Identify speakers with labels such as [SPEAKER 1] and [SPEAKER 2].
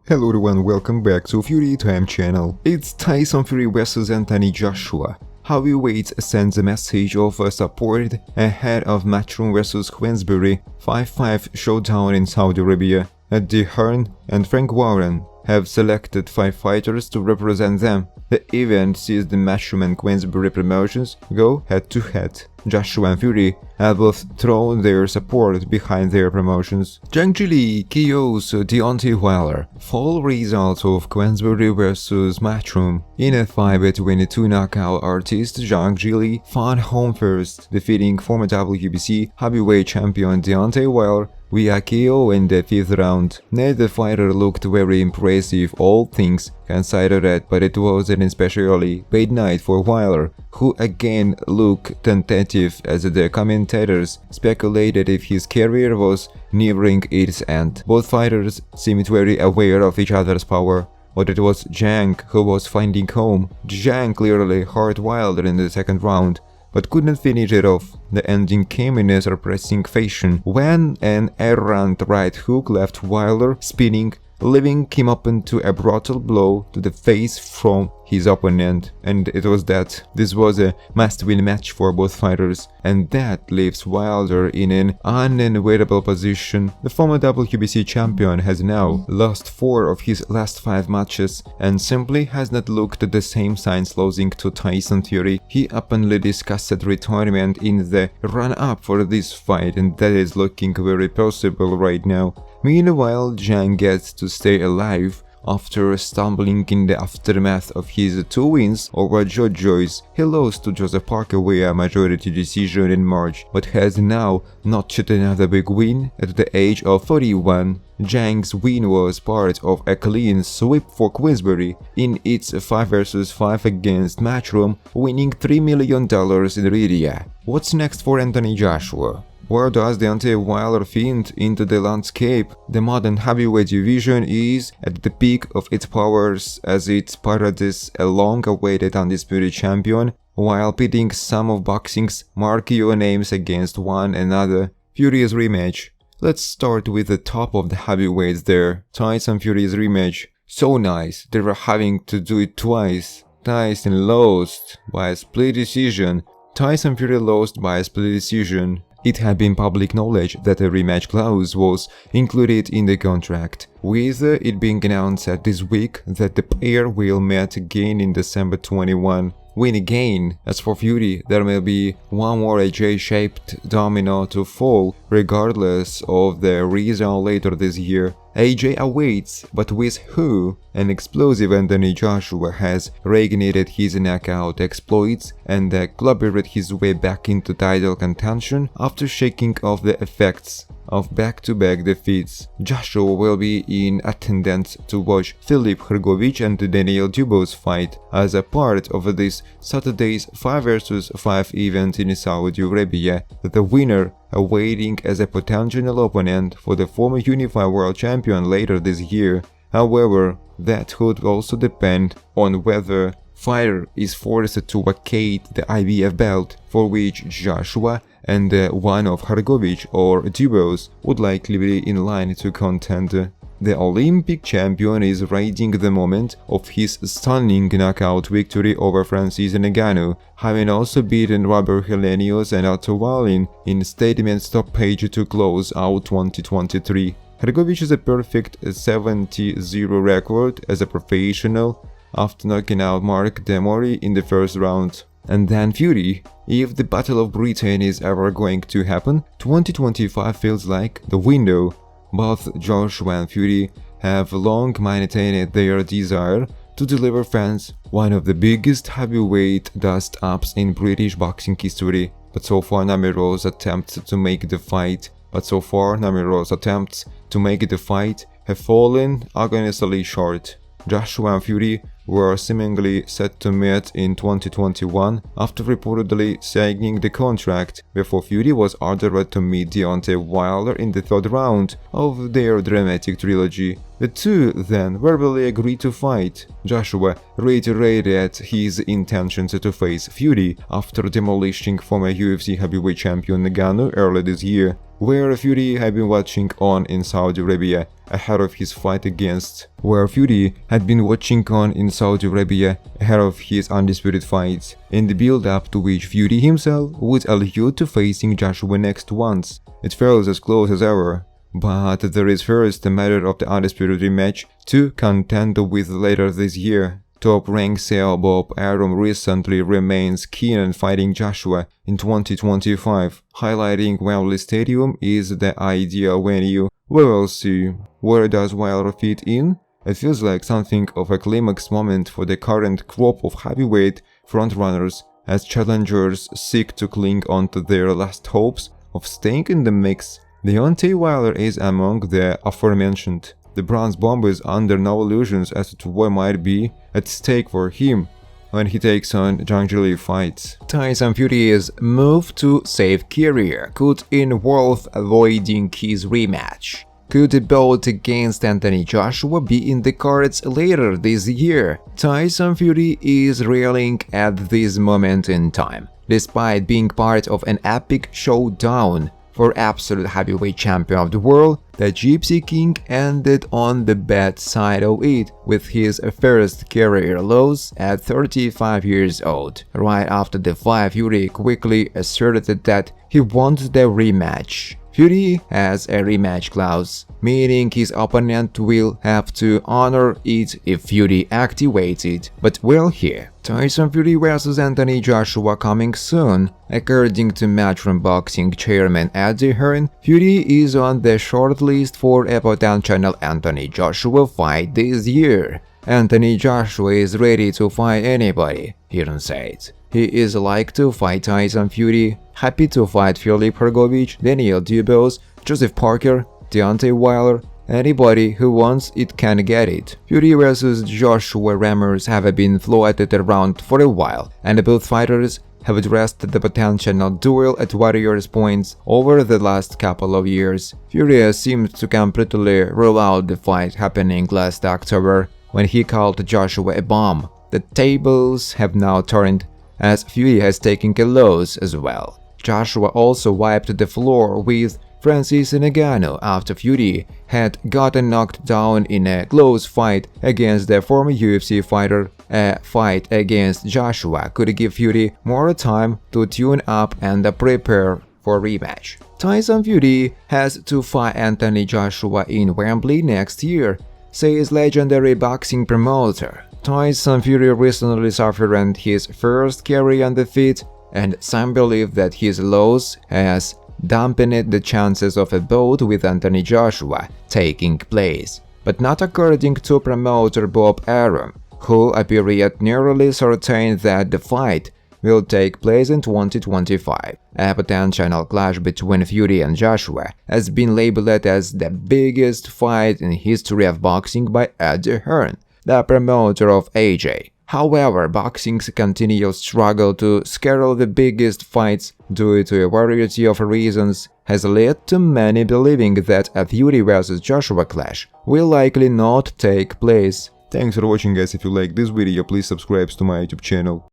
[SPEAKER 1] Hello everyone, welcome back to Fury Time channel. It's Tyson Fury vs Anthony Joshua. Heavyweight sends a message of support ahead of Matchroom vs Queensberry 5-5 showdown in Saudi Arabia. Eddie Hearn and Frank Warren have selected 5 fighters to represent them. The event sees the Matchroom and Queensberry promotions go head-to-head. Joshua and Fury have both thrown their support behind their promotions. Zhang Jili KOs Deontay Wilder. Full result of Queensberry vs Matchroom. In a fight between two knockout artists, Zhang Jili found home first, defeating former WBC heavyweight champion Deontay Wilder via KO in the 5th round. Neither fighter looked very impressive, all things considered, but it was an especially bad night for Wilder, who again looked tentative as the commentators speculated if his career was nearing its end. Both fighters seemed very aware of each other's power, but it was Zhang who was finding home. Zhang clearly hurt Wilder in the 2nd round, but couldn't finish it off. The ending came in a surprising fashion when an errant right hook left Wilder spinning, leaving him open to a brutal blow to the face from his opponent. And it was that. This was a must-win match for both fighters, and that leaves Wilder in an unenviable position. The former WBC champion has now lost 4 of his last 5 matches and simply has not looked the same since losing to Tyson Fury. He openly discussed retirement in the run-up for this fight, and that is looking very possible right now. Meanwhile, Zhang gets to stay alive after stumbling in the aftermath of his 2 wins over JoJo's. He lost to Joseph Parker via majority decision in March, but has now notched another big win at the age of 41. Zhang's win was part of a clean sweep for Queensberry in its 5 vs 5 against Matchroom, winning $3 million in media. What's next for Anthony Joshua? Where does Deontay Wilder fit into the landscape? The modern heavyweight division is at the peak of its powers as it parades a long-awaited undisputed champion while pitting some of boxing's marquee names against one another. Fury's rematch. Let's start with the top of the heavyweights there. Tyson Fury's rematch. So nice, they were having to do it twice. Tyson lost by a split decision. Tyson Fury lost by a split decision. It had been public knowledge that a rematch clause was included in the contract, with it being announced this week that the pair will meet again in December 21. Win again. As for Fury, there may be one more AJ-shaped domino to fall, regardless of the result later this year. AJ awaits, but with who? An explosive Anthony Joshua has reignited his knockout exploits and clobbered his way back into title contention after shaking off the effects of back-to-back defeats. Joshua will be in attendance to watch Filip Hrgović and Daniel Dubois fight as a part of this Saturday's 5 vs 5 event in Saudi Arabia, the winner awaiting as a potential opponent for the former unified world champion later this year. However, that would also depend on whether fighter is forced to vacate the IBF belt, for which Joshua and one of Hrgović or Dubois would likely be in line to contend. The Olympic champion is riding the moment of his stunning knockout victory over Francis Ngannou, having also beaten Robert Helenius and Otto Wallin in statement stoppage to close out 2023. Hrgović has a perfect 70-0 record as a professional after knocking out Mark Demory in the 1st round. And then Fury. If the Battle of Britain is ever going to happen, 2025 feels like the window. Both Joshua and Fury have long maintained their desire to deliver fans one of the biggest heavyweight dust-ups in British boxing history, but so far Namiro's attempts to make the fight have fallen agonizingly short. Joshua and Fury were seemingly set to meet in 2021 after reportedly signing the contract, before Fury was ordered to meet Deontay Wilder in the 3rd round of their dramatic trilogy. The two then verbally agreed to fight. Joshua reiterated his intentions to face Fury after demolishing former UFC heavyweight champion Ngannou early this year. where Fury had been watching on in Saudi Arabia ahead of his fight against undisputed fights, in the build-up to which Fury himself would allude to facing Joshua next once. It feels as close as ever. But there is first a matter of the undisputed rematch to contend with later this year. Top-ranked CEO Bob Arum recently remains keen on fighting Joshua in 2025, highlighting Wembley Stadium is the ideal venue. We will see. Where does Wilder fit in? It feels like something of a climax moment for the current crop of heavyweight frontrunners as challengers seek to cling onto their last hopes of staying in the mix. Deontay Wilder is among the aforementioned. The Bronze Bomber is under no illusions as to what might be at stake for him when he takes on Zhang Zhili fights. Tyson Fury's move to save career could involve avoiding his rematch. Could the bout against Anthony Joshua be in the cards later this year? Tyson Fury is reeling at this moment in time, despite being part of an epic showdown for absolute heavyweight champion of the world. The Gypsy King ended on the bad side of it with his first career loss at 35 years old. Right after the fight, Fury quickly asserted that he wants the rematch. Fury has a rematch clause, meaning his opponent will have to honor it if Fury activates it. But well, here, Tyson Fury vs Anthony Joshua coming soon. According to Matchroom Boxing chairman Eddie Hearn, Fury is on the short list for a potential Anthony Joshua fight this year. Anthony Joshua is ready to fight anybody, Hearn said. He is like to fight Tyson Fury, happy to fight Filip Hrgovic, Daniel Dubois, Joseph Parker, Deontay Wilder. Anybody who wants it can get it. Fury vs Joshua rumors have been floated around for a while, and both fighters have addressed the potential duel at various points over the last couple of years. Fury seemed to completely rule out the fight happening last October, when he called Joshua a bomb. The tables have now turned, as Fury has taken a loss as well. Joshua also wiped the floor with Francis Ngannou after Fury had gotten knocked down in a close fight against the former UFC fighter. A fight against Joshua could give Fury more time to tune up and prepare for a rematch. Tyson Fury has to fight Anthony Joshua in Wembley next year, says legendary boxing promoter. Tyson Fury recently suffered his first career undefeated, and some believe that his loss has dampened the chances of a bout with Anthony Joshua taking place. But not according to promoter Bob Arum, who appeared nearly certain that the fight will take place in 2025. A potential clash between Fury and Joshua has been labeled as the biggest fight in history of boxing by Eddie Hearn, the promoter of AJ. However, boxing's continual struggle to schedule the biggest fights due to a variety of reasons has led to many believing that a Fury vs Joshua clash will likely not take place. Thanks for watching, guys. If you like this video, please subscribe to my YouTube channel.